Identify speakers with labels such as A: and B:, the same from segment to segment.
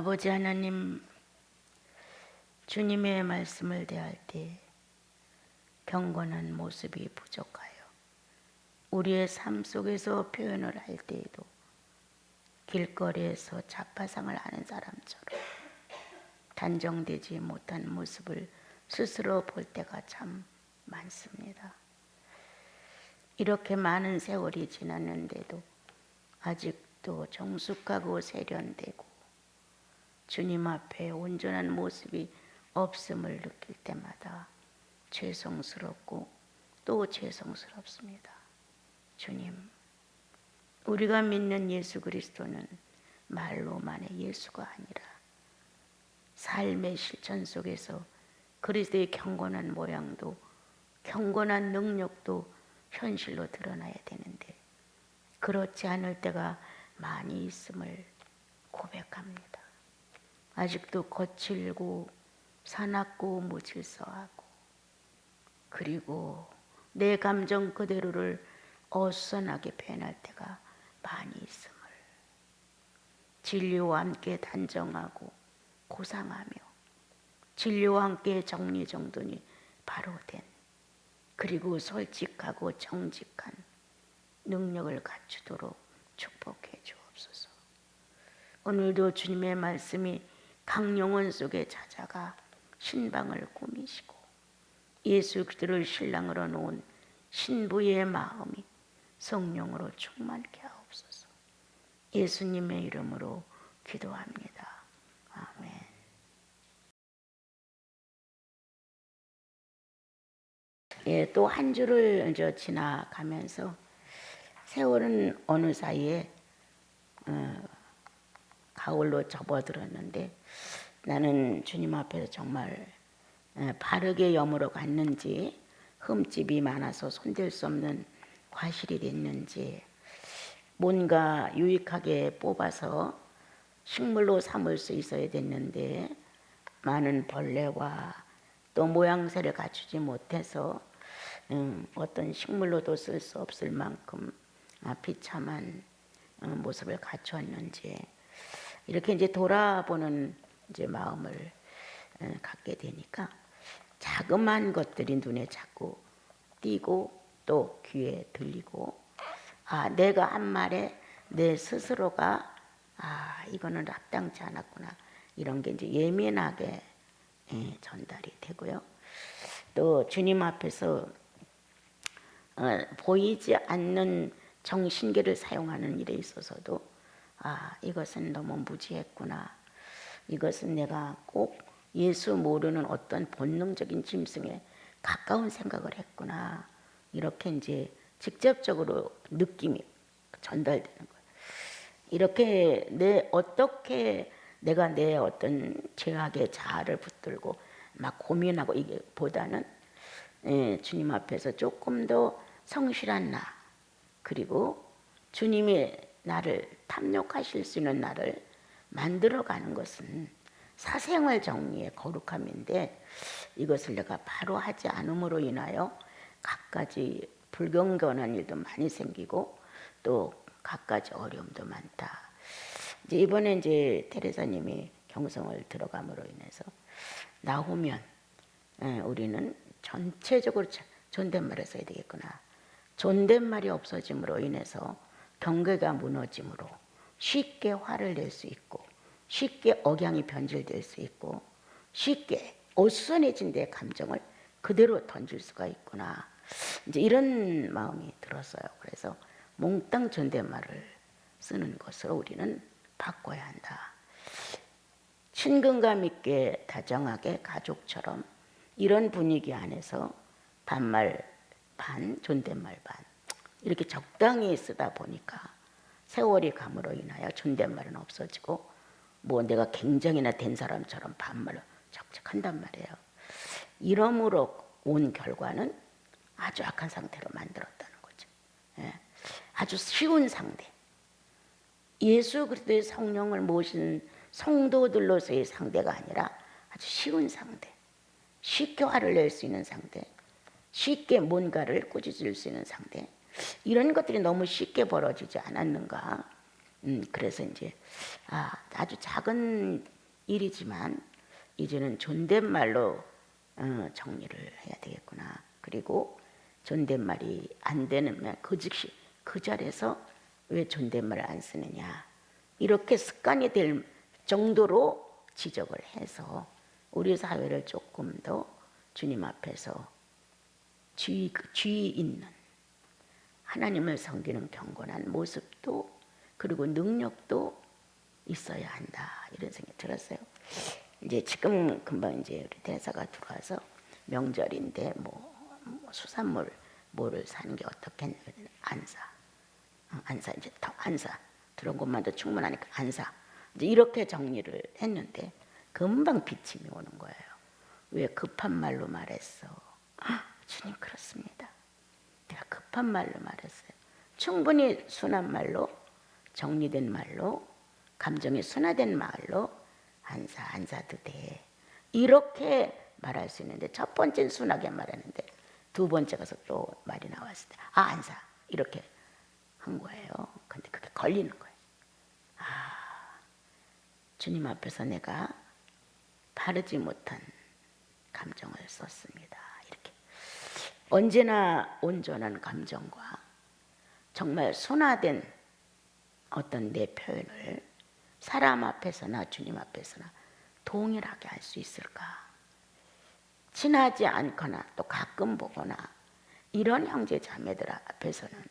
A: 아버지 하나님, 주님의 말씀을 대할 때 경건한 모습이 부족하여 우리의 삶 속에서 표현을 할 때에도 길거리에서 자파상을 하는 사람처럼 단정되지 못한 모습을 스스로 볼 때가 참 많습니다. 이렇게 많은 세월이 지났는데도 아직도 정숙하고 세련되고 주님 앞에 온전한 모습이 없음을 느낄 때마다 죄송스럽고 또 죄송스럽습니다. 주님, 우리가 믿는 예수 그리스도는 말로만의 예수가 아니라 삶의 실천 속에서 그리스도의 경건한 모양도 경건한 능력도 현실로 드러나야 되는데 그렇지 않을 때가 많이 있음을 고백합니다. 아직도 거칠고 사납고 무질서하고 그리고 내 감정 그대로를 어수선하게 표현할 때가 많이 있음을, 진리와 함께 단정하고 고상하며 진리와 함께 정리정돈이 바로 된 그리고 솔직하고 정직한 능력을 갖추도록 축복해 주옵소서. 오늘도 주님의 말씀이 각 영혼 속에 찾아가 신방을 꾸미시고 예수 그리스도를 신랑으로 놓은 신부의 마음이 성령으로 충만케 하옵소서. 예수님의 이름으로 기도합니다. 아멘. 또 한 주를 지나가면서 세월은 어느 사이에 가을로 접어들었는데 나는 주님 앞에서 정말 바르게 여물어 갔는지 흠집이 많아서 손댈 수 없는 과실이 됐는지 뭔가 유익하게 뽑아서 식물로 삼을 수 있어야 됐는데 많은 벌레와 또 모양새를 갖추지 못해서 어떤 식물로도 쓸 수 없을 만큼 비참한 모습을 갖추었는지 이렇게 이제 돌아보는 마음을 갖게 되니까 자그마한 것들이 눈에 자꾸 띄고 또 귀에 들리고 내가 한 말에 내 스스로가 이거는 합당치 않았구나 이런 게 이제 예민하게 전달이 되고요. 또 주님 앞에서 보이지 않는 정신계를 사용하는 일에 있어서도 이것은 너무 무지했구나. 이것은 내가 꼭 예수 모르는 어떤 본능적인 짐승에 가까운 생각을 했구나. 이렇게 이제 직접적으로 느낌이 전달되는 거예요. 이렇게 어떻게 내가 내 어떤 죄악의 자아를 붙들고 막 고민하고 이게 보다는 주님 앞에서 조금 더 성실한 나 그리고 주님이 나를 탐욕하실 수 있는 나를 만들어가는 것은 사생활 정리의 거룩함인데 이것을 내가 바로 하지 않음으로 인하여 갖가지 불경건한 일도 많이 생기고 또 갖가지 어려움도 많다. 이번에 테레사님이 경성을 들어감으로 인해서 나오면 우리는 전체적으로 존댓말을 써야 되겠구나. 존댓말이 없어짐으로 인해서 경계가 무너짐으로 쉽게 화를 낼 수 있고 쉽게 억양이 변질될 수 있고 쉽게 어수선해진 내 감정을 그대로 던질 수가 있구나. 이런 마음이 들었어요. 그래서 몽땅 존댓말을 쓰는 것으로 우리는 바꿔야 한다. 친근감 있게 다정하게 가족처럼 이런 분위기 안에서 반말 반 존댓말 반 이렇게 적당히 쓰다 보니까 세월이 감으로 인하여 존댓말은 없어지고 내가 굉장히나 된 사람처럼 반말을 적적한단 말이에요. 이러므로 온 결과는 아주 악한 상태로 만들었다는 거죠. 아주 쉬운 상대, 예수 그리스도의 성령을 모신 성도들로서의 상대가 아니라 아주 쉬운 상대, 쉽게 화를 낼 수 있는 상대, 쉽게 뭔가를 꾸짖을 수 있는 상대, 이런 것들이 너무 쉽게 벌어지지 않았는가. 그래서 아주 작은 일이지만 이제는 존댓말로 정리를 해야 되겠구나. 그리고 존댓말이 안 되면 그 즉시 그 자리에서 왜 존댓말을 안 쓰느냐, 이렇게 습관이 될 정도로 지적을 해서 우리 사회를 조금 더 주님 앞에서 주의 있는 하나님을 섬기는 경건한 모습도 그리고 능력도 있어야 한다, 이런 생각이 들었어요. 이제 지금 금방 이제 우리 대사가 들어와서 명절인데 뭐 수산물 뭐를 사는 게 어떻겠냐, 안사 이제 더 안사 들어온 것만도 충분하니까 안사, 이제 이렇게 정리를 했는데 금방 비침이 오는 거예요. 왜 급한 말로 말했어? 주님, 그렇습니다. 내가 급한 말로 말했어요. 충분히 순한 말로, 정리된 말로, 감정이 순화된 말로 안사도 돼, 이렇게 말할 수 있는데, 첫 번째는 순하게 말하는데 두 번째 가서 또 말이 나왔을 때 안사 이렇게 한 거예요. 근데 그게 걸리는 거예요. 주님 앞에서 내가 바르지 못한 감정을 썼습니다. 이렇게 언제나 온전한 감정과 정말 순화된 어떤 내 표현을 사람 앞에서나 주님 앞에서나 동일하게 할 수 있을까? 친하지 않거나 또 가끔 보거나 이런 형제 자매들 앞에서는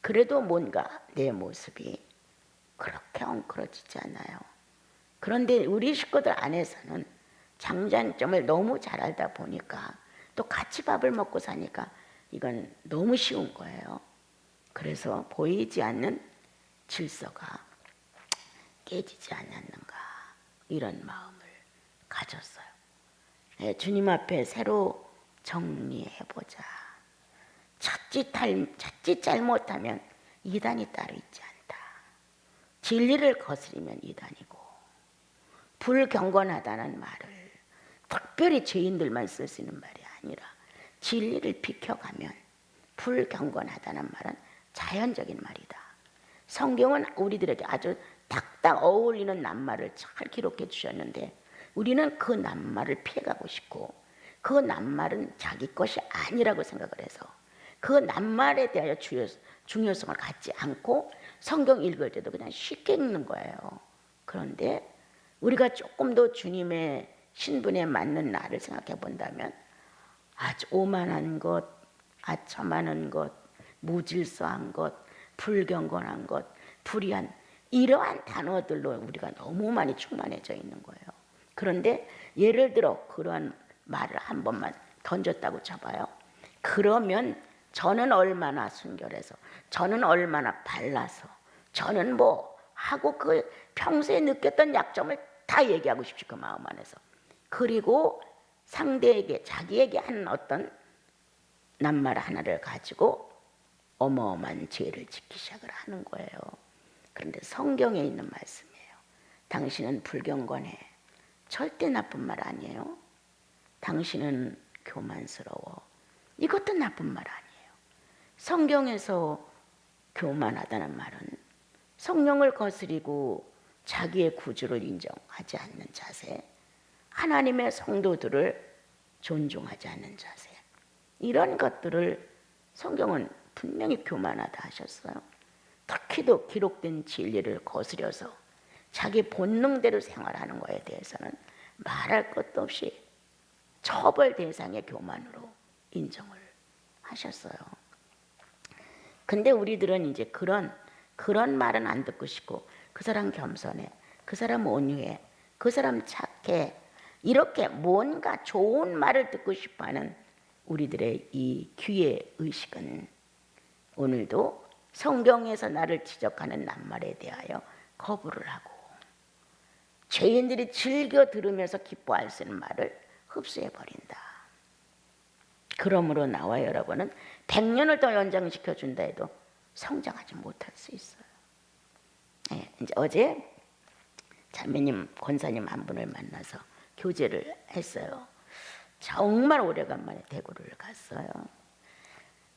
A: 그래도 뭔가 내 모습이 그렇게 엉클어지지 않아요. 그런데 우리 식구들 안에서는 장단점을 너무 잘 알다 보니까 또 같이 밥을 먹고 사니까 이건 너무 쉬운 거예요. 그래서 보이지 않는 질서가 깨지지 않았는가, 이런 마음을 가졌어요. 주님 앞에 새로 정리해보자. 자칫 잘못하면 이단이 따로 있지 않다. 진리를 거스리면 이단이고, 불경건하다는 말을 특별히 죄인들만 쓸 수 있는 말이 아니라 진리를 비켜가면 불경건하다는 말은 자연적인 말이다. 성경은 우리들에게 아주 딱딱 어울리는 낱말을 잘 기록해 주셨는데 우리는 그 낱말을 피해가고 싶고 그 낱말은 자기 것이 아니라고 생각을 해서 그 낱말에 대하여 중요성을 갖지 않고 성경 읽을 때도 그냥 쉽게 읽는 거예요. 그런데 우리가 조금 더 주님의 신분에 맞는 나를 생각해 본다면 아주 오만한 것, 아첨하는 것, 무질서한 것, 불경건한 것, 불의한, 이러한 단어들로 우리가 너무 많이 충만해져 있는 거예요. 그런데 예를 들어 그러한 말을 한 번만 던졌다고 쳐봐요. 그러면 저는 얼마나 순결해서, 저는 얼마나 발라서, 저는 뭐 하고 그 평소에 느꼈던 약점을 다 얘기하고 싶지, 그 마음 안에서. 그리고 상대에게, 자기에게 한 어떤 낱말 하나를 가지고 어마어마한 죄를 짓기 시작을 하는 거예요. 그런데 성경에 있는 말씀이에요. 당신은 불경건해. 절대 나쁜 말 아니에요. 당신은 교만스러워. 이것도 나쁜 말 아니에요. 성경에서 교만하다는 말은 성령을 거스리고 자기의 구주를 인정하지 않는 자세, 하나님의 성도들을 존중하지 않는 자세, 이런 것들을 성경은 분명히 교만하다 하셨어요. 특히도 기록된 진리를 거스려서 자기 본능대로 생활하는 것에 대해서는 말할 것도 없이 처벌 대상의 교만으로 인정을 하셨어요. 근데 우리들은 이제 그런 말은 안 듣고 싶고, 그 사람 겸손해, 그 사람 온유해, 그 사람 착해, 이렇게 뭔가 좋은 말을 듣고 싶어하는 우리들의 이 귀의 의식은 오늘도 성경에서 나를 지적하는 낱말에 대하여 거부를 하고 죄인들이 즐겨 들으면서 기뻐할 수 있는 말을 흡수해버린다. 그러므로 나와 여러분은 100년을 더 연장시켜 준다 해도 성장하지 못할 수 있어요. 네, 이제 어제 자매님, 권사님 한 분을 만나서 교제를 했어요. 정말 오래간만에 대구를 갔어요.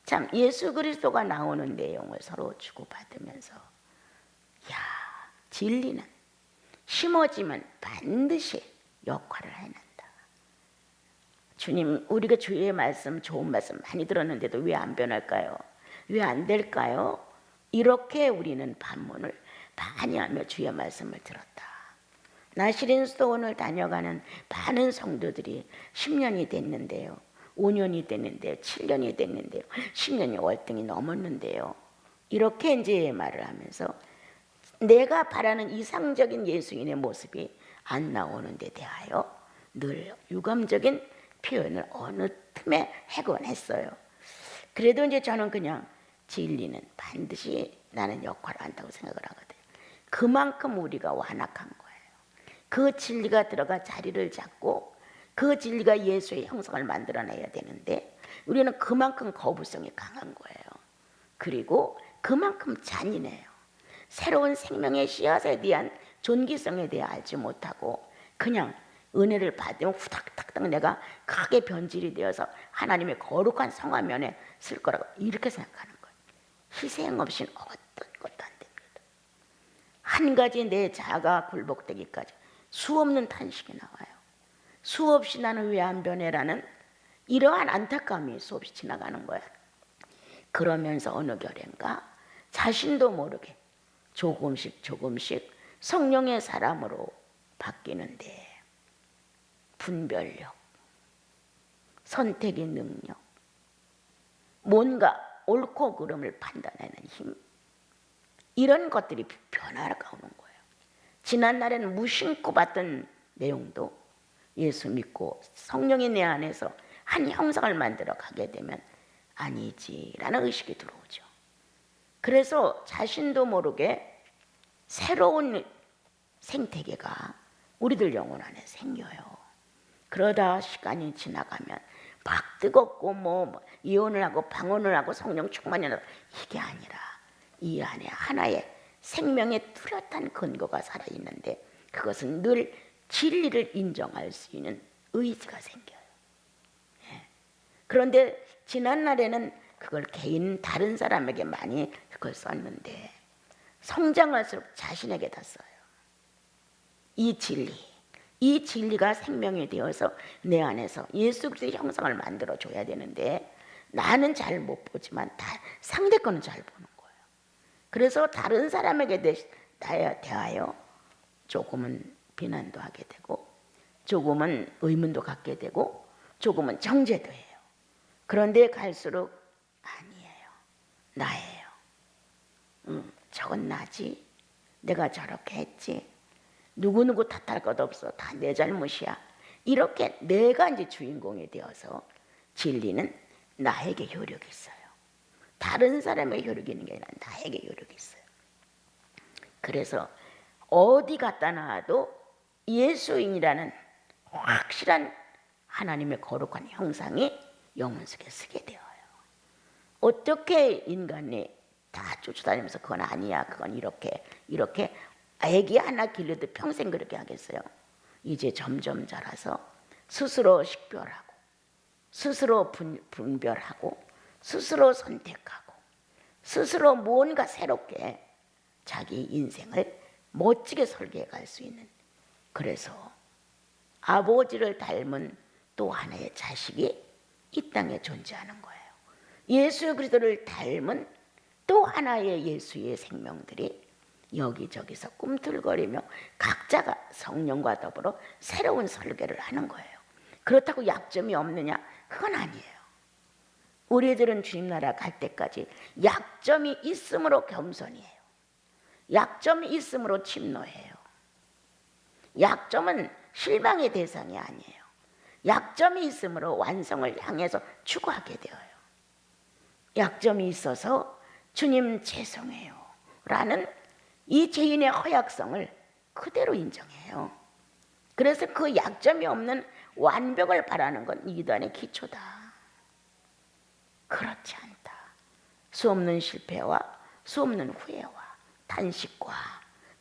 A: 참 예수 그리스도가 나오는 내용을 서로 주고받으면서, 야, 진리는 심어지면 반드시 역할을 해낸다. 주님, 우리가 주의 말씀, 좋은 말씀 많이 들었는데도 왜 안 변할까요? 왜 안 될까요? 이렇게 우리는 반문을 많이 하며 주의 말씀을 들었다. 나시린수도원을 다녀가는 많은 성도들이 10년이 됐는데요, 5년이 됐는데요, 7년이 됐는데요, 10년이 월등히 넘었는데요, 이렇게 이제 말을 하면서 내가 바라는 이상적인 예수인의 모습이 안 나오는 데 대하여 늘 유감적인 표현을 어느 틈에 하곤 했어요. 그래도 이제 저는 그냥 진리는 반드시 나는 역할을 한다고 생각을 하거든요. 그만큼 우리가 완악한 거예요. 그 진리가 들어가 자리를 잡고 그 진리가 예수의 형상을 만들어내야 되는데 우리는 그만큼 거부성이 강한 거예요. 그리고 그만큼 잔인해요. 새로운 생명의 씨앗에 대한 존귀성에 대해 알지 못하고 그냥 은혜를 받으면 후닥닥닥 내가 크게 변질이 되어서 하나님의 거룩한 성화면에 쓸 거라고 이렇게 생각하는 거예요. 희생 없이는 어떤 것도 안 됩니다. 한 가지 내 자아가 굴복되기까지 수없는 탄식이 나와요. 수없이 나는 왜 안 변해라는 이러한 안타까움이 수없이 지나가는 거야. 그러면서 어느 결인가 자신도 모르게 조금씩 성령의 사람으로 바뀌는데 분별력, 선택의 능력, 뭔가 옳고 그름을 판단하는 힘, 이런 것들이 변화가 오는 거예요. 지난날에는 무심코 봤던 내용도 예수 믿고 성령이 내 안에서 한 형상을 만들어 가게 되면 아니지라는 의식이 들어오죠. 그래서 자신도 모르게 새로운 생태계가 우리들 영혼 안에 생겨요. 그러다 시간이 지나가면 막 뜨겁고 뭐 이혼을 하고 방언을 하고 성령 충만이 나고 이게 아니라 이 안에 하나의 생명의 뚜렷한 근거가 살아있는데 그것은 늘 진리를 인정할 수 있는 의지가 생겨요. 그런데 지난날에는 그걸 개인 다른 사람에게 많이 그걸 썼는데 성장할수록 자신에게 다 써요. 이 진리가 생명이 되어서 내 안에서 예수 그리스도의 형상을 만들어 줘야 되는데 나는 잘 못 보지만 상대 거는 잘 보는 거예요. 그래서 다른 사람에게 대하여 조금은 비난도 하게 되고 조금은 의문도 갖게 되고 조금은 정죄도 해요. 그런데 갈수록 아니에요. 나예요. 저건 나지. 내가 저렇게 했지. 누구누구 탓할 것 없어. 다 내 잘못이야. 이렇게 내가 이제 주인공이 되어서 진리는 나에게 효력이 있어요. 다른 사람의 효력이 있는 게 아니라 나에게 효력이 있어요. 그래서 어디 갖다 놔도 예수인이라는 확실한 하나님의 거룩한 형상이 영혼 속에 쓰게 되어요. 어떻게 인간이 다 쫓아다니면서 그건 아니야, 그건 이렇게 애기 하나 길러도 평생 그렇게 하겠어요? 이제 점점 자라서 스스로 식별하고 스스로 분별하고 스스로 선택하고 스스로 뭔가 새롭게 자기 인생을 멋지게 설계해 갈 수 있는, 그래서 아버지를 닮은 또 하나의 자식이 이 땅에 존재하는 거예요. 예수 그리스도를 닮은 또 하나의 예수의 생명들이 여기저기서 꿈틀거리며 각자가 성령과 더불어 새로운 설계를 하는 거예요. 그렇다고 약점이 없느냐? 그건 아니에요. 우리들은 주님 나라 갈 때까지 약점이 있으므로 겸손이에요. 약점이 있으므로 침노해요. 약점은 실망의 대상이 아니에요. 약점이 있으므로 완성을 향해서 추구하게 되어요. 약점이 있어서 주님 죄송해요 라는 이 죄인의 허약성을 그대로 인정해요. 그래서 그 약점이 없는 완벽을 바라는 건 이단의 기초다. 그렇지 않다. 수없는 실패와 수없는 후회와 탄식과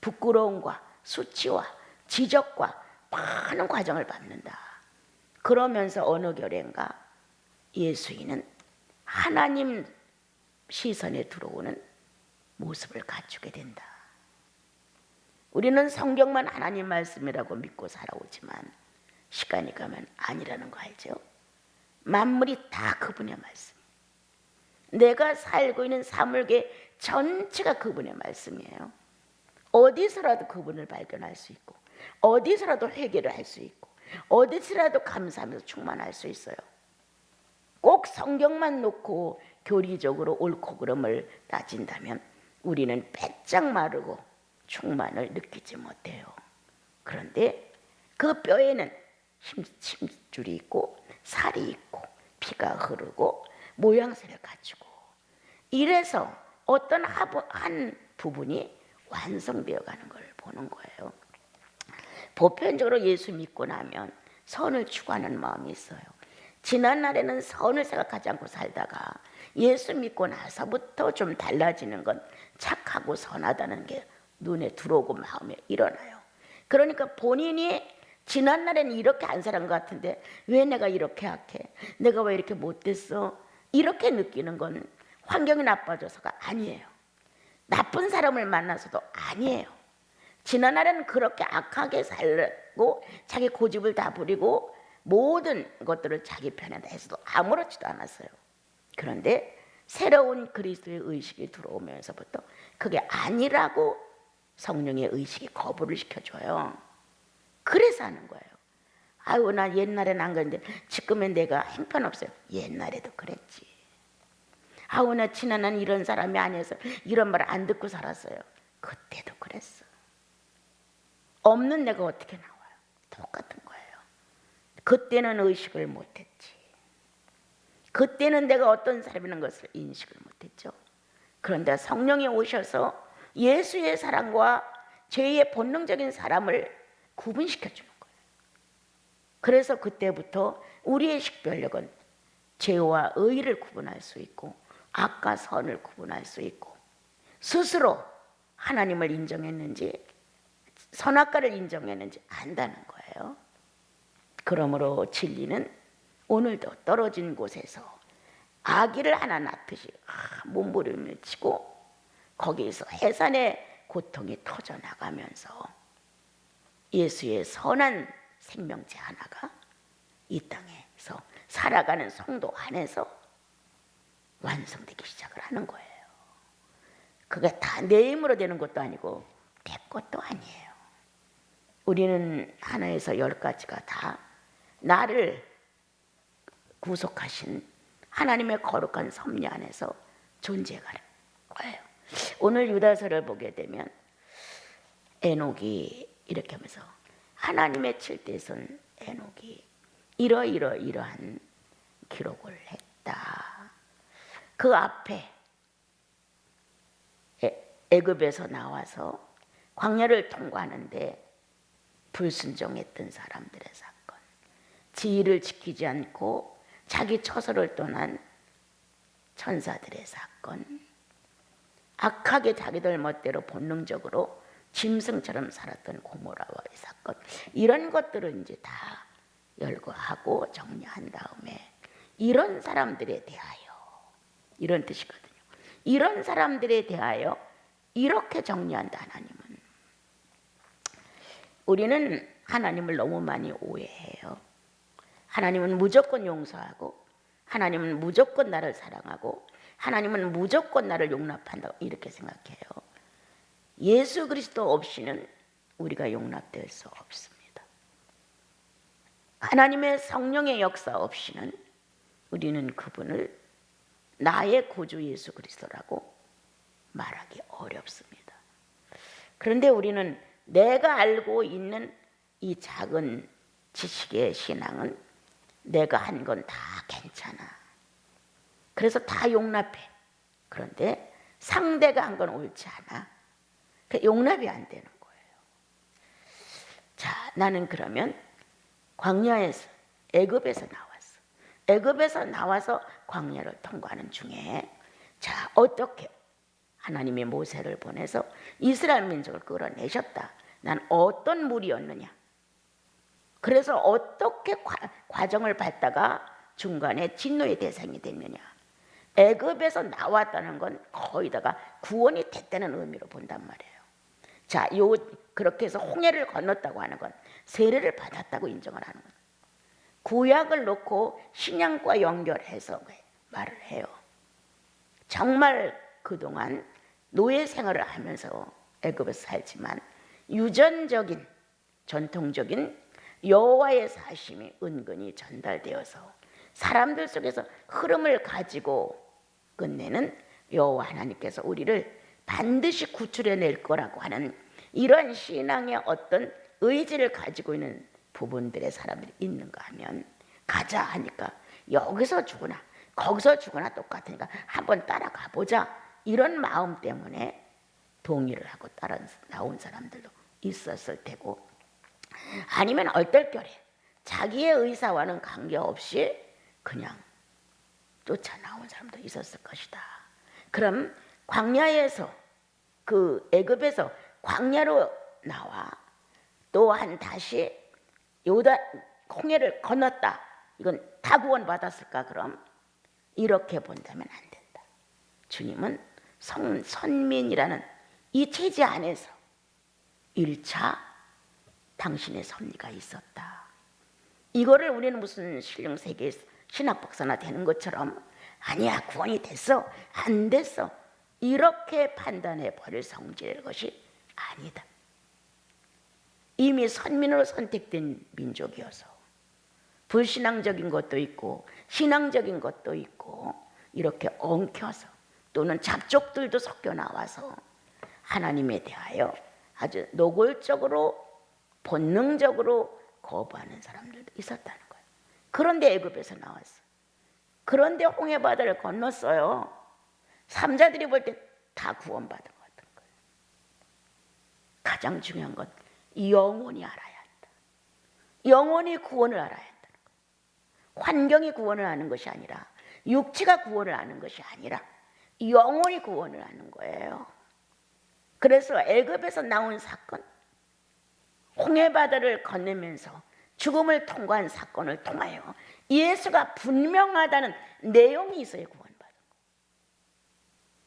A: 부끄러움과 수치와 지적과 많은 과정을 밟는다. 그러면서 어느 결인가 예수인은 하나님 시선에 들어오는 모습을 갖추게 된다. 우리는 성경만 하나님 말씀이라고 믿고 살아오지만 시간이 가면 아니라는 거 알죠? 만물이 다 그분의 말씀. 내가 살고 있는 사물계 전체가 그분의 말씀이에요. 어디서라도 그분을 발견할 수 있고, 어디서라도 회개를 할 수 있고, 어디서라도 감사하면서 충만할 수 있어요. 꼭 성경만 놓고 교리적으로 옳고 그름을 따진다면 우리는 빼짝 마르고 충만을 느끼지 못해요. 그런데 그 뼈에는 힘줄이 있고 살이 있고 피가 흐르고 모양새를 갖추고, 이래서 어떤 한 부분이 완성되어 가는 걸 보는 거예요. 보편적으로 예수 믿고 나면 선을 추구하는 마음이 있어요. 지난날에는 선을 생각하지 않고 살다가 예수 믿고 나서부터 좀 달라지는 건 착하고 선하다는 게 눈에 들어오고 마음에 일어나요. 그러니까 본인이 지난날에는 이렇게 안 살은 것 같은데 왜 내가 이렇게 약해? 내가 왜 이렇게 못됐어? 이렇게 느끼는 건 환경이 나빠져서가 아니에요. 나쁜 사람을 만나서도 아니에요. 지난날에는 그렇게 악하게 살고 자기 고집을 다 부리고 모든 것들을 자기 편에다 해서도 아무렇지도 않았어요. 그런데 새로운 그리스도의 의식이 들어오면서부터 그게 아니라고 성령의 의식이 거부를 시켜줘요. 그래서 하는 거예요. 아유, 나 옛날엔 안 그랬는데 지금은 내가 형편없어요. 옛날에도 그랬지. 아우, 나 지난한 이런 사람이 아니어서 이런 말 안 듣고 살았어요. 그때도 그랬어. 없는 내가 어떻게 나와요? 똑같은 거예요. 그때는 의식을 못했지. 그때는 내가 어떤 사람이라는 것을 인식을 못했죠. 그런데 성령이 오셔서 예수의 사랑과 죄의 본능적인 사람을 구분시켜주는 거예요. 그래서 그때부터 우리의 식별력은 죄와 의를 구분할 수 있고 악과 선을 구분할 수 있고 스스로 하나님을 인정했는지 선악과를 인정했는지 안다는 거예요. 그러므로 진리는 오늘도 떨어진 곳에서 아기를 하나 낳듯이 몸부림을 치고 거기에서 해산의 고통이 터져나가면서 예수의 선한 생명체 하나가 이 땅에서 살아가는 성도 안에서 완성되기 시작을 하는 거예요. 그게 다 내 힘으로 되는 것도 아니고 내 것도 아니에요. 우리는 하나에서 10가지가 다 나를 구속하신 하나님의 거룩한 섭리 안에서 존재하는 거예요. 오늘 유다서를 보게 되면 에녹이 이렇게 하면서 하나님의 칠대손 에녹이 이러한 기록을 했다. 그 앞에 애굽에서 나와서 광야를 통과하는데 불순종했던 사람들의 사건, 지위를 지키지 않고 자기 처소를 떠난 천사들의 사건, 악하게 자기들 멋대로 본능적으로 짐승처럼 살았던 고모라와의 사건, 이런 것들을 이제 다 열거하고 정리한 다음에 이런 사람들에 대하여, 이런 뜻이거든요. 이런 사람들에 대하여 이렇게 정리한다. 하나님은, 우리는 하나님을 너무 많이 오해해요. 하나님은 무조건 용서하고 하나님은 무조건 나를 사랑하고 하나님은 무조건 나를 용납한다, 이렇게 생각해요. 예수 그리스도 없이는 우리가 용납될 수 없습니다. 하나님의 성령의 역사 없이는 우리는 그분을 나의 구주 예수 그리스도라고 말하기 어렵습니다. 그런데 우리는 내가 알고 있는 이 작은 지식의 신앙은 내가 한 건 다 괜찮아. 그래서 다 용납해. 그런데 상대가 한 건 옳지 않아. 용납이 안 되는 거예요. 자, 나는 그러면 광야에서, 애굽에서 나왔어. 애굽에서 나와서 광야를 통과하는 중에, 자, 어떻게 하나님이 모세를 보내서 이스라엘 민족을 끌어내셨다. 난 어떤 무리였느냐. 그래서 어떻게 과정을 밟다가 중간에 진노의 대상이 됐느냐. 애굽에서 나왔다는 건 거의 다가 구원이 됐다는 의미로 본단 말이에요. 자, 그렇게 해서 홍해를 건넜다고 하는 건 세례를 받았다고 인정을 하는 거예요. 구약을 놓고 신약과 연결해서 말을 해요. 정말 그동안 노예 생활을 하면서 애굽에서 살지만 유전적인 전통적인 여호와의 사심이 은근히 전달되어서 사람들 속에서 흐름을 가지고 끝내는 여호와 하나님께서 우리를 반드시 구출해낼 거라고 하는 이런 신앙의 어떤 의지를 가지고 있는 부분들의 사람들이 있는가 하면, 가자 하니까 여기서 죽으나 거기서 죽으나 똑같으니까 한번 따라가 보자, 이런 마음 때문에 동의를 하고 따라 나온 사람들도 있었을 테고, 아니면 얼떨결에 자기의 의사와는 관계없이 그냥 쫓아 나온 사람도 있었을 것이다. 그럼 광야에서, 그 애굽에서 광야로 나와 또한 다시 요단 홍해를 건넜다, 이건 다 구원받았을까? 그럼 이렇게 본다면 안 된다. 주님은 선민이라는 이 체제 안에서 1차 당신의 섭리가 있었다. 이거를 우리는 무슨 신령세계 신학 박사나 되는 것처럼 아니야 구원이 됐어 안 됐어 이렇게 판단해 버릴 성질의 것이 아니다. 이미 선민으로 선택된 민족이어서 불신앙적인 것도 있고 신앙적인 것도 있고 이렇게 엉켜서 또는 잡족들도 섞여 나와서 하나님에 대하여 아주 노골적으로 본능적으로 거부하는 사람들도 있었다는 거예요. 그런데 애굽에서 나왔어. 그런데 홍해바다를 건넜어요. 삼자들이 볼 때 다 구원받은 것 같은 거예요. 가장 중요한 건 영혼이 알아야 한다. 영혼이 구원을 알아야 한다는 거예요. 환경이 구원을 아는 것이 아니라, 육체가 구원을 아는 것이 아니라 영혼이 구원을 아는 거예요. 그래서 애굽에서 나온 사건, 홍해바다를 건너면서 죽음을 통과한 사건을 통하여 예수가 분명하다는 내용이 있어야 구원받은 거예요.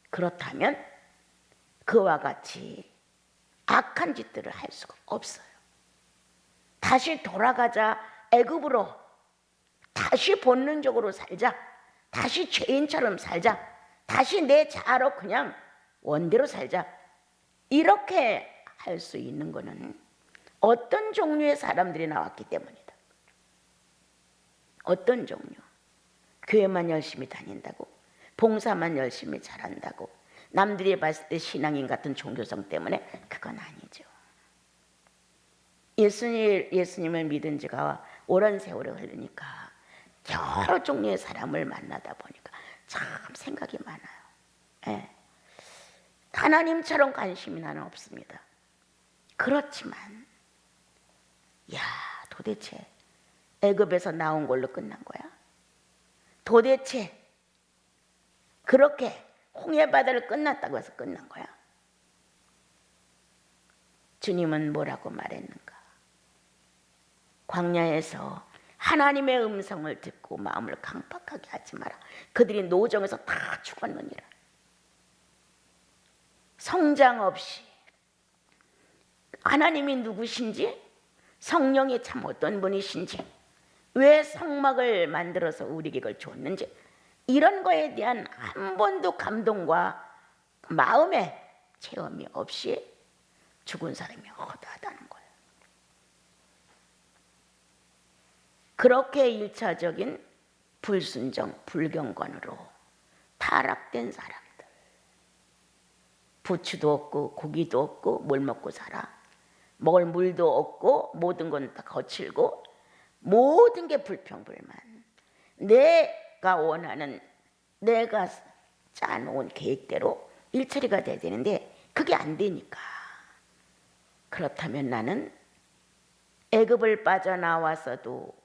A: 그렇다면 그와 같이 악한 짓들을 할 수가 없어요. 다시 돌아가자, 애굽으로 다시 본능적으로 살자, 다시 죄인처럼 살자, 다시 내 자아로 그냥 원대로 살자, 이렇게 할 수 있는 것은 어떤 종류의 사람들이 나왔기 때문이다. 어떤 종류? 교회만 열심히 다닌다고, 봉사만 열심히 잘한다고, 남들이 봤을 때 신앙인 같은 종교성 때문에 그건 아니죠. 예수님을 믿은 지가 오랜 세월이 흐르니까 여러 종류의 사람을 만나다 보니까 참 생각이 많아요. 예. 하나님처럼 관심이 나는 없습니다. 그렇지만 야, 도대체 애굽에서 나온 걸로 끝난 거야? 도대체 그렇게 홍해바다를 끝났다고 해서 끝난 거야? 주님은 뭐라고 말했는가? 광야에서 하나님의 음성을 듣고 마음을 강팍하게 하지 마라. 그들이 노정에서 다 죽었느니라. 성장 없이 하나님이 누구신지, 성령이 참 어떤 분이신지, 왜 성막을 만들어서 우리에게 그걸 줬는지, 이런 거에 대한 한 번도 감동과 마음의 체험이 없이 죽은 사람이 허다하다는 거예요. 그렇게 1차적인 불순종, 불경건으로 타락된 사람들, 부추도 없고 고기도 없고 뭘 먹고 살아, 먹을 물도 없고 모든 건 다 거칠고 모든 게 불평불만, 내가 원하는, 내가 짜놓은 계획대로 일처리가 돼야 되는데 그게 안 되니까, 그렇다면 나는 애굽을 빠져나와서도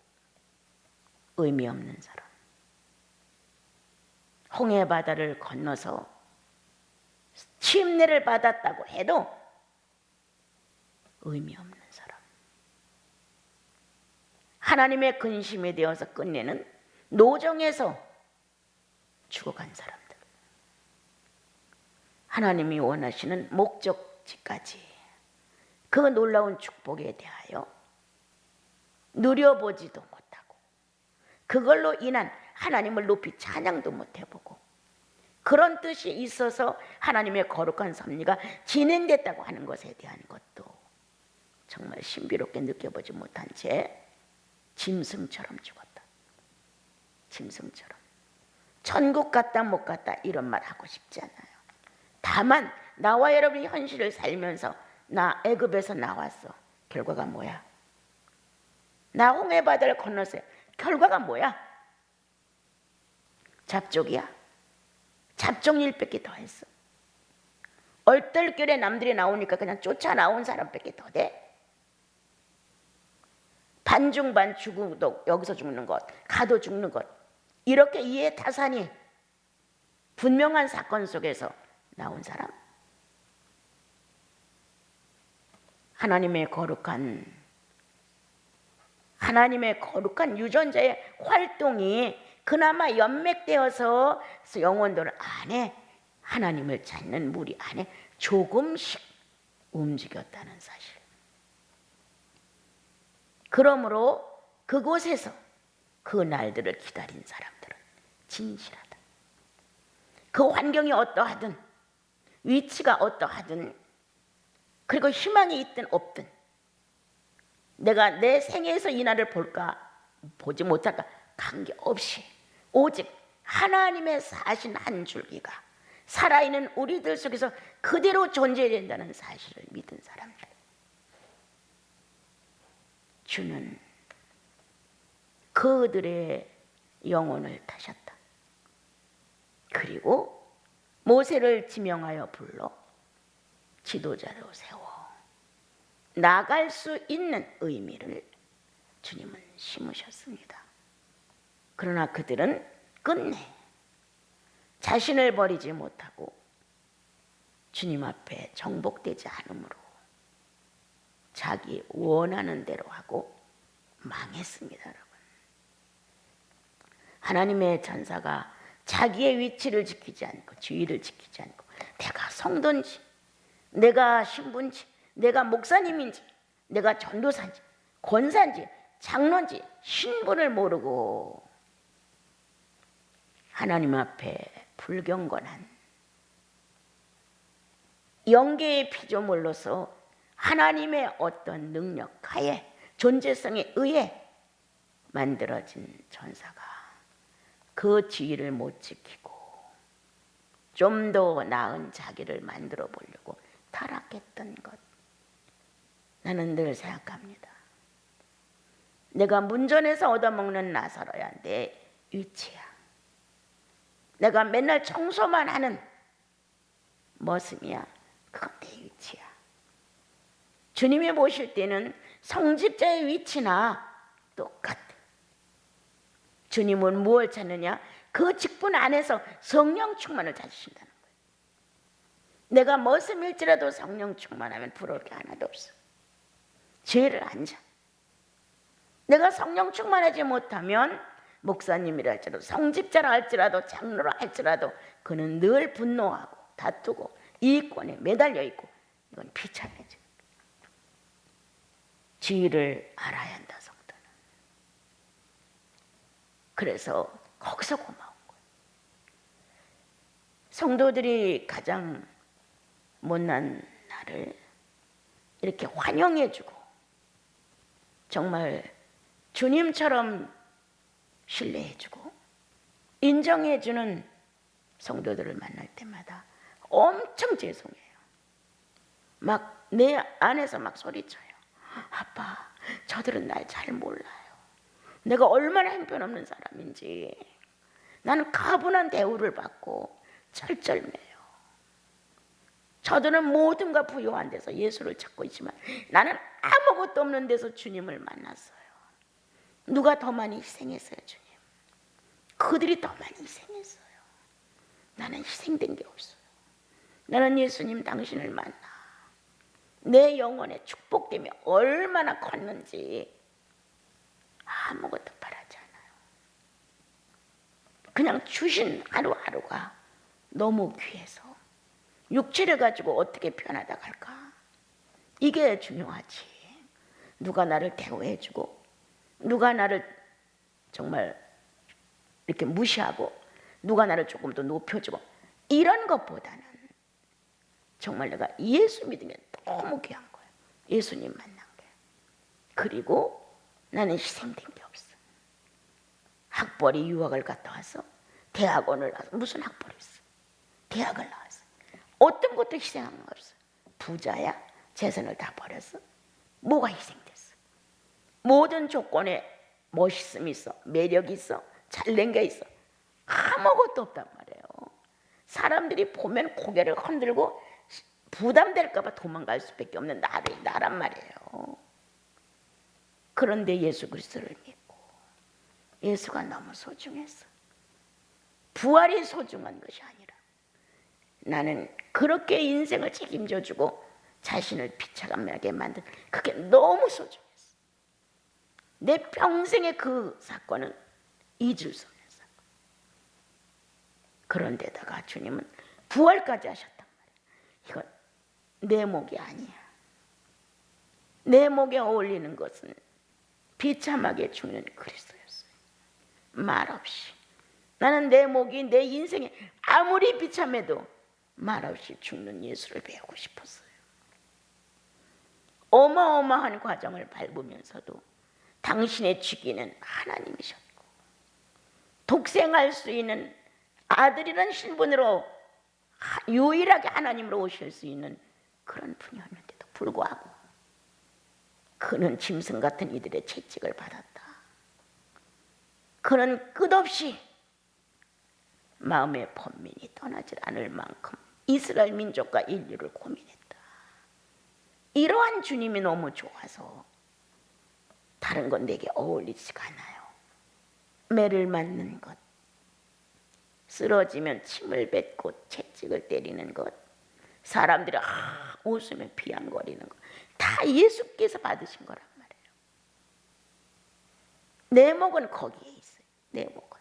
A: 의미 없는 사람, 홍해바다를 건너서 침례를 받았다고 해도 의미 없는 사람, 하나님의 근심에 되어서 끝내는 노정에서 죽어간 사람들, 하나님이 원하시는 목적지까지 그 놀라운 축복에 대하여 누려보지도 못하고 그걸로 인한 하나님을 높이 찬양도 못해보고 그런 뜻이 있어서 하나님의 거룩한 섭리가 진행됐다고 하는 것에 대한 것도 정말 신비롭게 느껴보지 못한 채 짐승처럼 죽었다. 짐승처럼. 천국 갔다 못 갔다 이런 말 하고 싶지 않아요. 다만 나와 여러분이 현실을 살면서 나 애굽에서 나왔어. 결과가 뭐야? 나 홍해바다를 건넜어요. 결과가 뭐야? 잡족이야. 잡종 일밖에 더 했어. 얼떨결에 남들이 나오니까 그냥 쫓아 나온 사람밖에 더 돼. 반중반 죽어도 여기서 죽는 것, 가도 죽는 것, 이렇게 이해타산이 분명한 사건 속에서 나온 사람. 하나님의 거룩한 유전자의 활동이 그나마 연맥되어서 영혼들 안에 하나님을 찾는 무리 안에 조금씩 움직였다는 사실. 그러므로 그곳에서 그 날들을 기다린 사람들은 진실하다. 그 환경이 어떠하든 위치가 어떠하든 그리고 희망이 있든 없든 내가 내 생애에서 이 날을 볼까 보지 못할까 관계없이 오직 하나님의 사신 한 줄기가 살아있는 우리들 속에서 그대로 존재해야 된다는 사실을 믿은 사람들. 주는 그들의 영혼을 타셨다. 그리고 모세를 지명하여 불러 지도자로 세워 나갈 수 있는 의미를 주님은 심으셨습니다. 그러나 그들은 끝내 자신을 버리지 못하고 주님 앞에 정복되지 않으므로 자기 원하는 대로 하고 망했습니다. 여러분. 하나님의 전사가 자기의 위치를 지키지 않고 주의를 지키지 않고 내가 성도인지 내가 신부인지 내가 목사님인지 내가 전도사인지 권사인지 장로인지 신분을 모르고 하나님 앞에 불경건한 영계의 피조물로서 하나님의 어떤 능력 하에 존재성에 의해 만들어진 전사가 그 지위를 못 지키고 좀 더 나은 자기를 만들어 보려고 타락했던 것. 나는 늘 생각합니다. 내가 문전에서 얻어먹는 나사로야 내 위치야. 내가 맨날 청소만 하는 머슴이야. 그건 내 위치야. 주님이 보실 때는 성직자의 위치나 똑같아. 주님은 무엇을 찾느냐? 그 직분 안에서 성령 충만을 찾으신다는 거예요. 내가 머슴일지라도 성령 충만하면 부러울 게 하나도 없어. 죄를 안 져. 내가 성령 충만하지 못하면 목사님이라 할지라도 성직자라 할지라도 장로라 할지라도 그는 늘 분노하고 다투고 이익권에 매달려 있고 이건 비참해져. 지위를 알아야 한다 성도는. 그래서 거기서 고마운 거예요. 성도들이 가장 못난 나를 이렇게 환영해주고 정말 주님처럼 신뢰해주고 인정해주는 성도들을 만날 때마다 엄청 죄송해요. 막 내 안에서 막 소리쳐요. 아빠, 저들은 날 잘 몰라요. 내가 얼마나 형편없는 사람인지. 나는 가분한 대우를 받고 철절매요. 저들은 모든가 부유한 데서 예수를 찾고 있지만 나는 아무것도 없는 데서 주님을 만났어요. 누가 더 많이 희생했어요, 주님? 그들이 더 많이 희생했어요. 나는 희생된 게 없어요. 나는 예수님 당신을 만나 내 영혼의 축복됨이 얼마나 컸는지 아무것도 바라지 않아요. 그냥 주신 하루하루가 너무 귀해서 육체를 가지고 어떻게 편하다 갈까? 이게 중요하지. 누가 나를 대우해주고 누가 나를 정말 이렇게 무시하고 누가 나를 조금 더 높여주고 이런 것보다는 정말 내가 예수 믿은 게 너무 귀한 거예요. 예수님 만난 게. 그리고 나는 희생된 게 없어. 학벌이 유학을 갔다 와서 대학원을 나와서 무슨 학벌이 있어. 대학을 나와서 어떤 것도 희생한 거 없어. 부자야 재산을 다 버렸어. 뭐가 희생됐어. 모든 조건에 멋있음이 있어. 매력이 있어. 잘난 게 있어. 아무것도 없단 말이에요. 사람들이 보면 고개를 흔들고 부담될까 봐 도망갈 수밖에 없는 나란 말이에요. 그런데 예수 그리스도를 믿고 예수가 너무 소중했어. 부활이 소중한 것이 아니라 나는 그렇게 인생을 책임져 주고 자신을 비참하게 만든 그게 너무 소중했어. 내 평생의 그 사건은 잊을 수 없는 사건. 그런데다가 주님은 부활까지 하셨단 말이에요. 이건 내 목이 아니야. 내 목에 어울리는 것은 비참하게 죽는 그리스도였어요. 말없이. 나는 내 목이 내 인생에 아무리 비참해도 말없이 죽는 예수를 배우고 싶었어요. 어마어마한 과정을 밟으면서도 당신의 주기는 하나님이셨고 독생할 수 있는 아들이라는 신분으로 유일하게 하나님으로 오실 수 있는 그런 분이었는데도 불구하고 그는 짐승 같은 이들의 채찍을 받았다. 그는 끝없이 마음의 번민이 떠나질 않을 만큼 이스라엘 민족과 인류를 고민했다. 이러한 주님이 너무 좋아서 다른 건 내게 어울리지가 않아요. 매를 맞는 것, 쓰러지면 침을 뱉고 채찍을 때리는 것, 사람들이 웃으며 비양거리는 것, 다 예수께서 받으신 거란 말이에요. 내 목은 거기에 있어요. 내 목은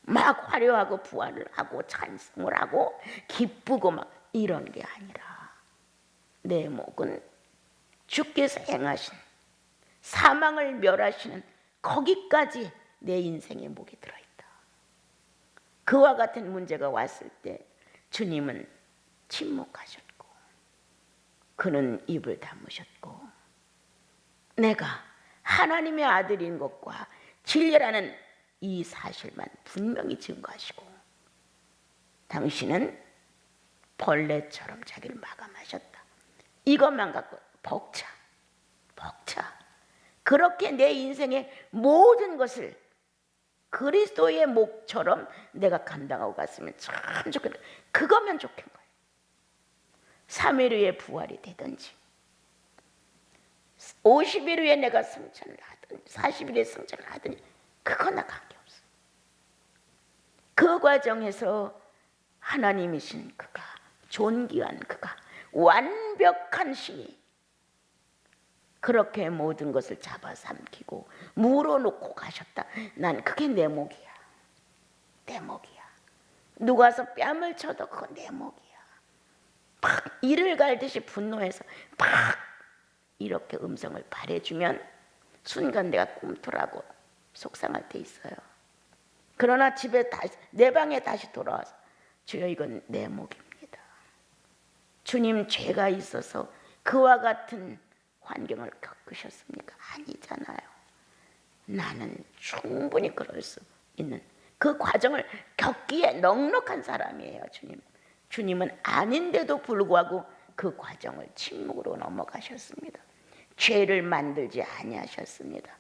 A: 막 화려하고 부활을 하고 찬송을 하고 기쁘고 막 이런 게 아니라 내 목은 주께서 행하신 사망을 멸하시는 거기까지 내 인생의 목이 들어있다. 그와 같은 문제가 왔을 때 주님은 침묵하셨고 그는 입을 다무셨고 내가 하나님의 아들인 것과 진리라는 이 사실만 분명히 증거하시고 당신은 벌레처럼 자기를 마감하셨다. 이것만 갖고 벅차. 그렇게 내 인생의 모든 것을 그리스도의 목처럼 내가 감당하고 갔으면 참 좋겠다. 그거면 좋겠는 거예요. 3일 후에 부활이 되든지 50일 후에 내가 승천을 하든 40일 후에 승천을 하든 그건 나 관계없어. 그 과정에서 하나님이신 그가 존귀한 그가 완벽한 신이 그렇게 모든 것을 잡아삼키고 물어놓고 가셨다. 난 그게 내 목이야. 내 목이야. 누가 와서 뺨을 쳐도 그건 내 목이야. 팍 이를 갈듯이 분노해서 팍 이렇게 음성을 발해주면 순간 내가 꿈틀하고 속상할 때 있어요. 그러나 집에 다시 내 방에 다시 돌아와서 주여 이건 내 목입니다. 주님 죄가 있어서 그와 같은 환경을 겪으셨습니까? 아니잖아요. 나는 충분히 그럴 수 있는 그 과정을 겪기에 넉넉한 사람이에요. 주님은 아닌데도 불구하고 그 과정을 침묵으로 넘어가셨습니다. 죄를 만들지 아니하셨습니다.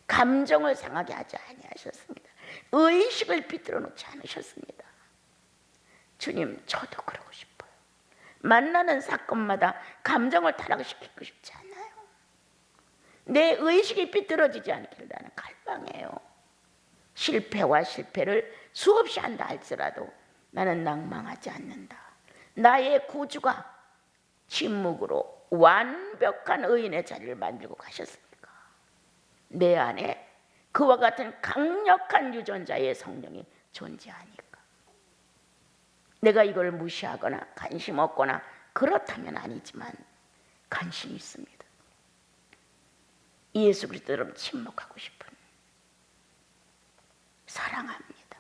A: 감정을 상하게 하지 아니하셨습니다. 의식을 비틀어 놓지 않으셨습니다. 주님, 저도 그러고 싶어요. 만나는 사건마다 감정을 타락시키고 싶지 않아요. 내 의식이 삐뚤어지지 않기를 나는 갈망해요. 실패와 실패를 수없이 한다 할지라도 나는 낭망하지 않는다. 나의 구주가 침묵으로 완벽한 의인의 자리를 만들고 가셨으니까 내 안에 그와 같은 강력한 유전자의 성령이 존재하니까 내가 이걸 무시하거나 관심 없거나 그렇다면 아니지만 관심이 있습니다. 예수 그리스도처럼 침묵하고 싶은, 사랑합니다.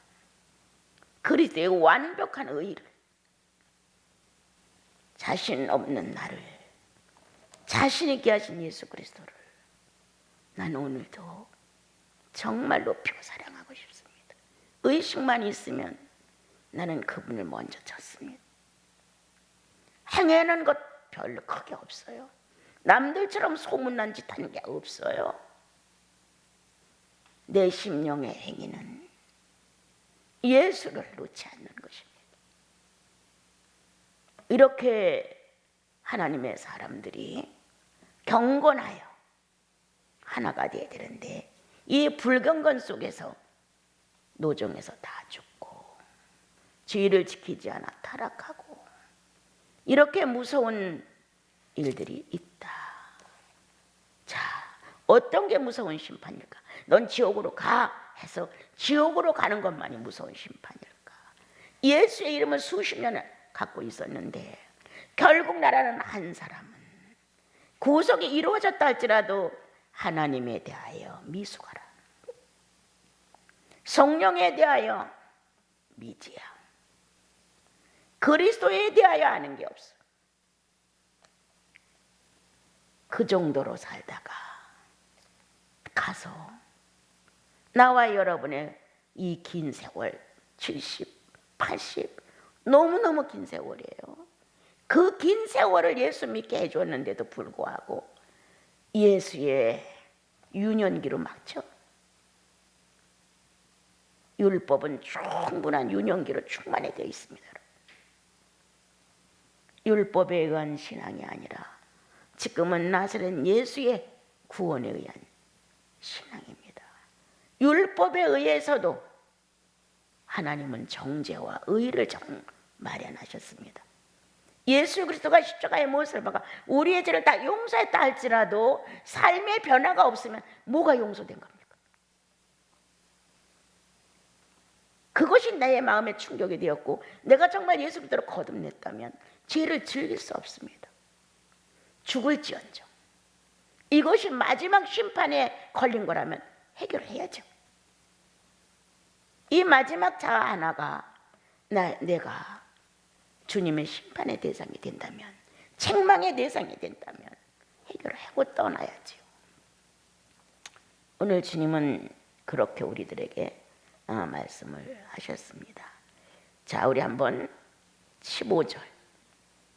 A: 그리스도의 완벽한 의를, 자신 없는 나를 자신 있게 하신 예수 그리스도를 나는 오늘도 정말 높이고 사랑하고 싶습니다. 의식만 있으면 나는 그분을 먼저 찾습니다. 행하는 것 별로 크게 없어요. 남들처럼 소문난 짓 하는 게 없어요. 내 심령의 행위는 예수를 놓지 않는 것입니다. 이렇게 하나님의 사람들이 경건하여 하나가 되어야 되는데, 이 불경건 속에서 노정에서 다 죽고 주의를 지키지 않아 타락하고, 이렇게 무서운 일들이 있다. 자, 어떤 게 무서운 심판일까? 넌 지옥으로 가 해서 지옥으로 가는 것만이 무서운 심판일까? 예수의 이름을 수십 년을 갖고 있었는데 결국 나라는 한 사람은 구속이 이루어졌다 할지라도 하나님에 대하여 미숙하라, 성령에 대하여 미지야, 그리스도에 대하여 아는 게 없어. 그 정도로 살다가 가서 나와 여러분의 이 긴 세월, 70, 80, 너무너무 긴 세월이에요. 그 긴 세월을 예수 믿게 해줬는데도 불구하고 예수의 유년기로 막죠. 율법은 충분한 유년기로 충만히 되어 있습니다. 율법에 의한 신앙이 아니라 지금은 나사렛 예수의 구원에 의한 신앙입니다. 율법에 의해서도 하나님은 정죄와 의를 마련하셨습니다. 예수 그리스도가 십자가의 못을 박아 우리의 죄를 다 용서했다 할지라도 삶의 변화가 없으면 뭐가 용서된 겁니까? 그것이 나의 마음에 충격이 되었고, 내가 정말 예수 그리스도를 거듭냈다면 죄를 즐길 수 없습니다. 죽을지언정 이것이 마지막 심판에 걸린 거라면 해결해야죠. 이 마지막 자 하나가 내가 주님의 심판의 대상이 된다면, 책망의 대상이 된다면 해결하고 떠나야지요. 오늘 주님은 그렇게 우리들에게 말씀을 하셨습니다. 자, 우리 한번 15절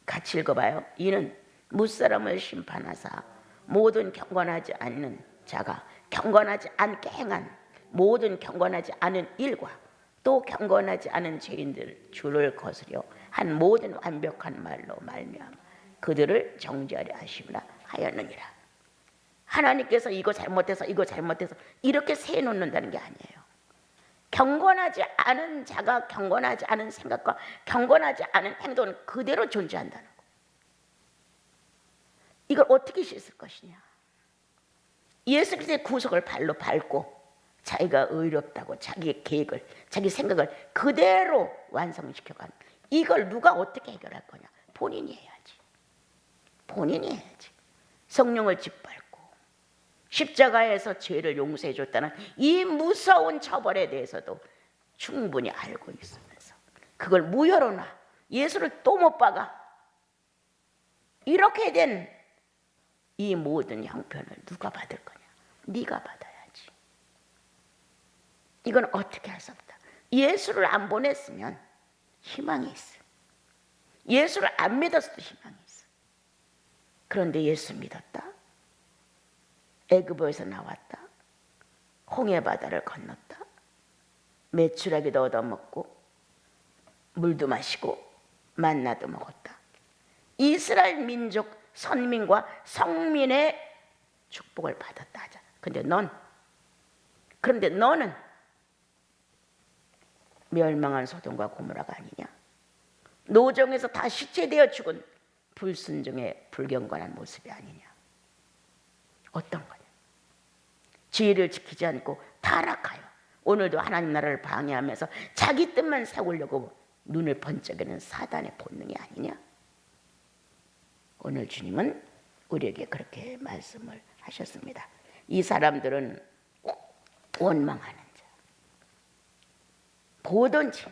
A: 같이 읽어봐요. 이는 무사람을 심판하사 모든 경건하지 않는 자가 경건하지 않게 행한 모든 경건하지 않은 일과 또 경건하지 않은 죄인들 주를 거스려 한 모든 완벽한 말로 말미암아 그들을 정죄하려 하시구나 하였느니라. 하나님께서 이거 잘못해서 이거 잘못해서 이렇게 세놓는다는 게 아니에요. 경건하지 않은 자가 경건하지 않은 생각과 경건하지 않은 행동은 그대로 존재한다는 거. 이걸 어떻게 씻을 것이냐? 예수 그리스도의 구속을 발로 밟고 자기가 의롭다고 자기의 계획을, 자기 생각을 그대로 완성시켜가는, 이걸 누가 어떻게 해결할 거냐? 본인이 해야지. 본인이 해야지. 성령을 짓밟고 십자가에서 죄를 용서해 줬다는 이 무서운 처벌에 대해서도 충분히 알고 있으면서 그걸 무효로 놔 예수를 또 못 박아, 이렇게 된 이 모든 형편을 누가 받을 거냐? 네가 받아야지. 이건 어떻게 할 수 없다. 예수를 안 보냈으면 희망이 있어. 예수를 안 믿었어도 희망이 있어. 그런데 예수 믿었다. 애굽에서 나왔다. 홍해 바다를 건넜다. 메추라기도 얻어먹고 물도 마시고 만나도 먹었다. 이스라엘 민족 선민과 성민의 축복을 받았다 하자. 그런데 너는 멸망한 소돔과 고모라가 아니냐? 노정에서 다 시체되어 죽은 불순종의 불경건한 모습이 아니냐? 어떤 거냐? 지혜를 지키지 않고 타락하여 오늘도 하나님 나라를 방해하면서 자기 뜻만 세우려고 눈을 번쩍이는 사단의 본능이 아니냐? 오늘 주님은 우리에게 그렇게 말씀을 하셨습니다. 이 사람들은 원망하는 자. 뭐든지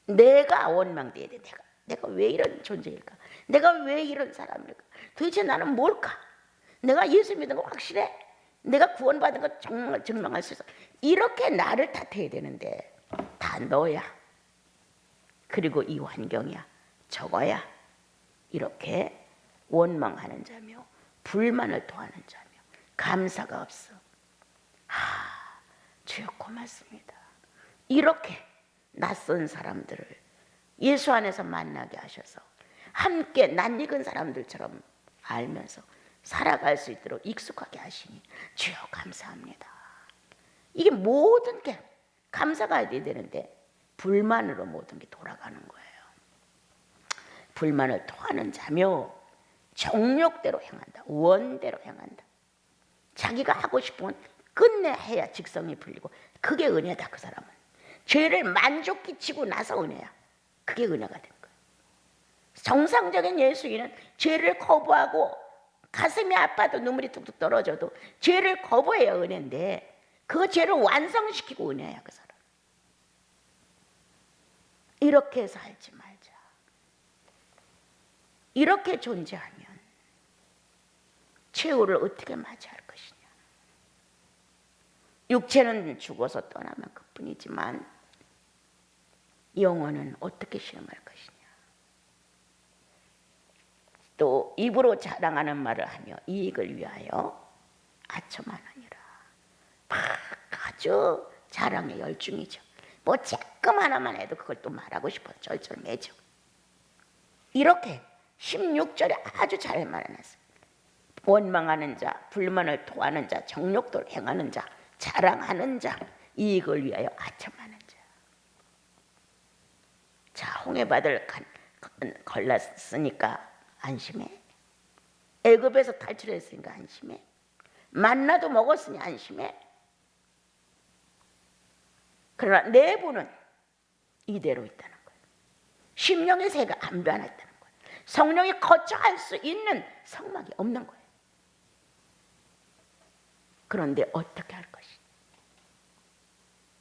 A: 내가 원망돼야 돼. 내가 왜 이런 존재일까? 내가 왜 이런 사람일까? 도대체 나는 뭘까? 내가 예수 믿는 거 확실해? 내가 구원받은 거 정말 증명할 수 있어? 이렇게 나를 탓해야 되는데 다 너야. 그리고 이 환경이야. 저거야. 이렇게 원망하는 자며 불만을 토하는 자며 감사가 없어. 주여 고맙습니다. 이렇게 낯선 사람들을 예수 안에서 만나게 하셔서 함께 낯익은 사람들처럼 알면서 살아갈 수 있도록 익숙하게 하시니 주여 감사합니다. 이게 모든 게 감사가 돼야 되는데 불만으로 모든 게 돌아가는 거예요. 불만을 토하는 자며 정욕대로 행한다. 원대로 행한다. 자기가 하고 싶은 건 끝내 해야 직성이 풀리고 그게 은혜다. 그 사람은 죄를 만족히 치고 나서 은혜야. 그게 은혜가 된 거예요. 정상적인 예수인은 죄를 거부하고 가슴이 아파도 눈물이 뚝뚝 떨어져도 죄를 거부해야 은혜인데 그 죄를 완성시키고 은혜야. 그 사람. 이렇게 살지 말자. 이렇게 존재하면 최후를 어떻게 맞이할 것이냐. 육체는 죽어서 떠나면 그뿐이지만 영혼은 어떻게 시험할 것이냐. 또 입으로 자랑하는 말을 하며 이익을 위하여 아첨하느니라. 아주 자랑의 열중이죠. 뭐 조금 하나만 해도 그걸 또 말하고 싶어 쩔쩔매죠. 이렇게 16절에 아주 잘 말해놨어요. 원망하는 자, 불만을 토하는 자, 정욕도를 행하는 자, 자랑하는 자, 이익을 위하여 아첨하는 자. 자, 홍해바다를 걸렀으니까 안심해. 애굽에서 탈출했으니까 안심해. 만나도 먹었으니 안심해. 그러나 내부는 이대로 있다는 거예요. 심령의 새가 안 변했다는 거예요. 성령이 거쳐갈 수 있는 성막이 없는 거예요. 그런데 어떻게 할 것이냐.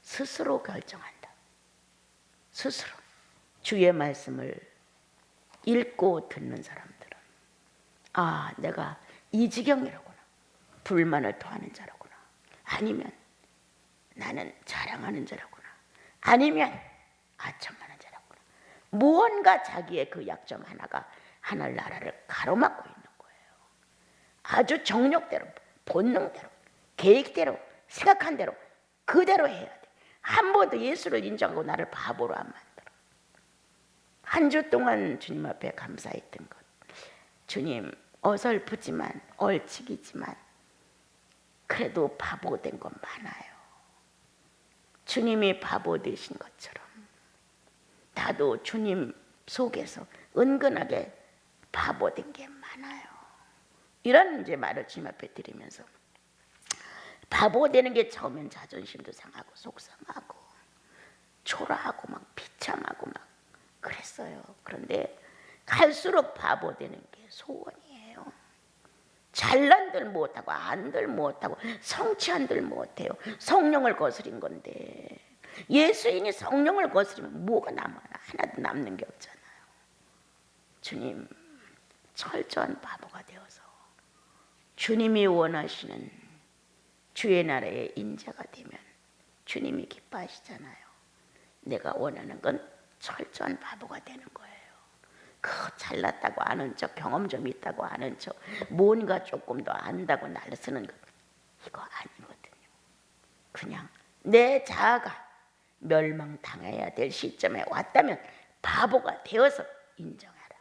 A: 스스로 결정한다. 스스로. 주의 말씀을 읽고 듣는 사람들은 아, 내가 이 지경이라구나. 불만을 토하는 자라구나. 아니면 나는 자랑하는 자라구나. 아니면 아첨하는 자라구나. 무언가 자기의 그 약점 하나가 하늘나라를 가로막고 있는 거예요. 아주 정욕대로, 본능대로, 계획대로, 생각한 대로 그대로 해야 돼. 한 번도 예수를 인정하고 나를 바보로 안 만들어. 한 주 동안 주님 앞에 감사했던 것. 주님, 어설프지만 얼치기지만 그래도 바보 된 건 많아요. 주님이 바보 되신 것처럼 나도 주님 속에서 은근하게 바보 된 게 많아요. 이런 이제 말을 주님 앞에 드리면서 바보 되는 게 처음엔 자존심도 상하고 속상하고 초라하고 막 비참하고 막 그랬어요. 그런데 갈수록 바보 되는 게 소원이에요. 잘난들 못하고 안들 못하고 성취한들 못해요. 성령을 거스린 건데 예수인이 성령을 거스리면 뭐가 남아요? 하나도 남는 게 없잖아요. 주님, 철저한 바보가 되어서 주님이 원하시는 주의 나라의 인자가 되면 주님이 기뻐하시잖아요. 내가 원하는 건 철저한 바보가 되는 거예요. 그 잘났다고 아는 척, 경험 좀 있다고 아는 척, 뭔가 조금 더 안다고 날 쓰는 것, 이거 아니거든요. 그냥 내 자아가 멸망당해야 될 시점에 왔다면 바보가 되어서 인정하라.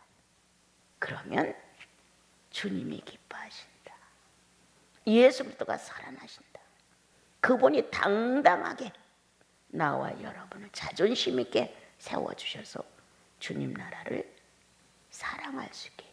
A: 그러면 주님이 기뻐하신다. 예수 그리스도가 살아나신다. 그분이 당당하게 나와 여러분을 자존심 있게 세워주셔서 주님 나라를 사랑할 수 있게